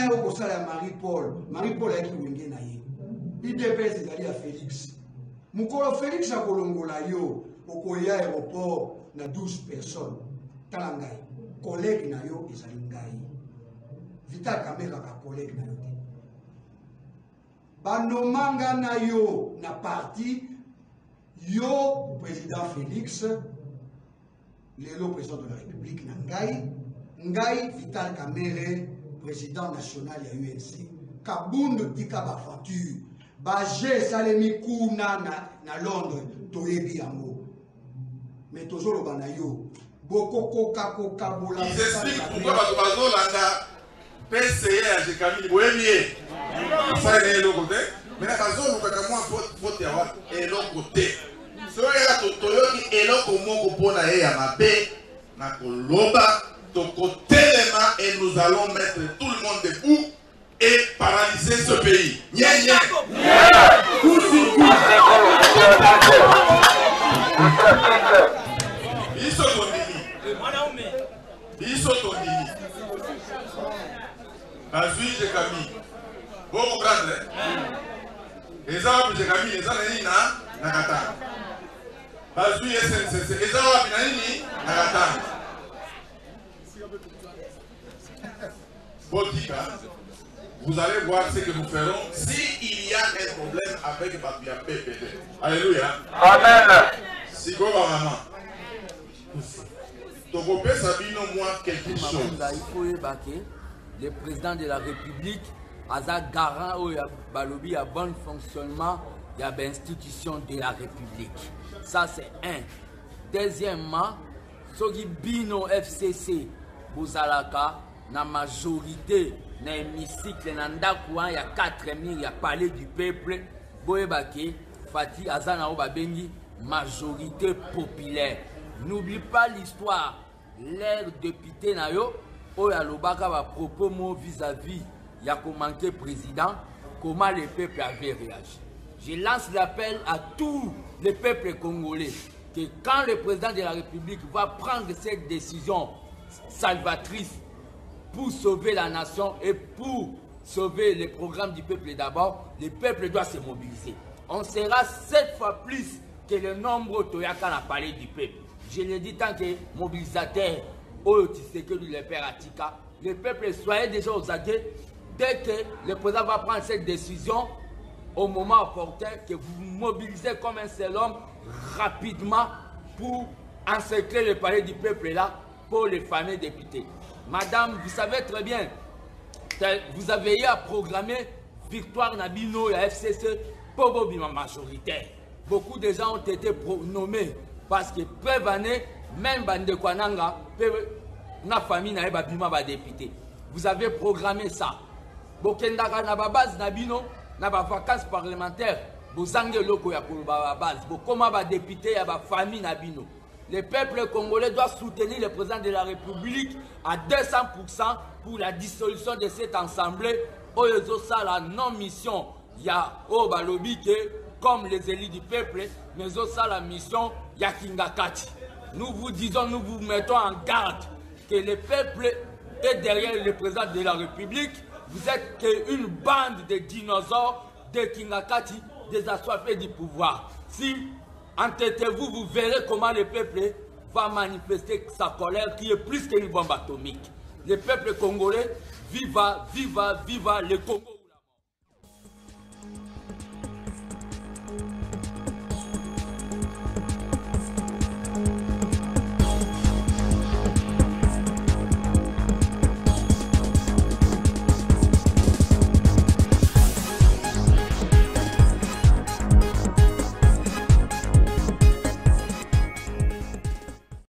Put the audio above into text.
na yo kosala ya Marie-Paul ayaki wenge na ye IDPS ezali ya Félix mukolo Félix akolongola yo okoya aéroport na 12 personnes tala ngai collègue na yo ezali ngai Vital Kamerhe kaka collègue na yo te banomanga na yo na parti yo président Félix lelo président de la République na ngai Vital Kamerhe président national ya UNC kabundu tika ba facture ba je salemi kuna na Londres toyebi yango mais toujours bana yo boko koka bola ils expliquent pourquoi bazolanda PCA ya Camille boyemie ça est le côté mais la zone kaka moi vote ya wa et l'autre côté so ya toyoki eloko moko pona ye ya mabe na koloba tokotelema et nous allons mettre tout le monde debout et paralyser ce pays. Vous allez voir ce que nous ferons s'il y a un problème avec Babia PPD. Alléluia. Amen. Si vous maman. Togopé Sabino, moi quelque chose. Il faut évacuer le président de la République à garant où il y a balobi à bon fonctionnement de l'institution de la République. Ça c'est un. Deuxièmement, Sogi Bino FCC, Bouzalaka, la majorité dans l'hémicycle, il y a 4000, il y a palais du peuple, Boébake, Fatih Azana Obabengi, majorité populaire. N'oublie pas l'histoire, l'air député Nayo, Oya Lobaka va propos vis-à-vis, il y a manqué président, comment le peuple avait réagi. Je lance l'appel à tous les peuples congolais que quand le président de la République va prendre cette décision salvatrice, pour sauver la nation et pour sauver les programmes du peuple d'abord, le peuple doit se mobiliser. On sera 7 fois plus que le nombre de Toyaka n'a parlé du peuple. Je le dis tant que mobilisateur, le père Atika, le peuple soyez déjà aux aguets. Dès que le président va prendre cette décision, au moment opportun, que vous vous mobilisez comme un seul homme rapidement pour encercler le palais du peuple là pour les fameux députés. Madame, vous savez très bien, vous avez eu à programmer Victoire Nabino et FCC pour vos majoritaires. Beaucoup de gens ont été nommés parce que preuve année, même Bande Kwananga, na famille n'a pas bima député. Vous avez programmé ça. Bokendaka na base Nabino, na vacances parlementaires, bozange loko ya koloba base, bokoma ba député ya ba famille Nabino. Le peuple congolais doit soutenir le président de la République à 200% pour la dissolution de cette assemblée. Oyozo ça la non-mission. Il y a Obalobi comme les élus du peuple, mais ça la mission Yakingakati. Nous vous disons, nous vous mettons en garde que le peuple est derrière le président de la République. Vous êtes qu'une bande de dinosaures, de Kingakati, des assoiffés du pouvoir. Si entêtez-vous, vous verrez comment le peuple va manifester sa colère qui est plus qu'une bombe atomique. Le peuple congolais, viva, viva, viva le Congo.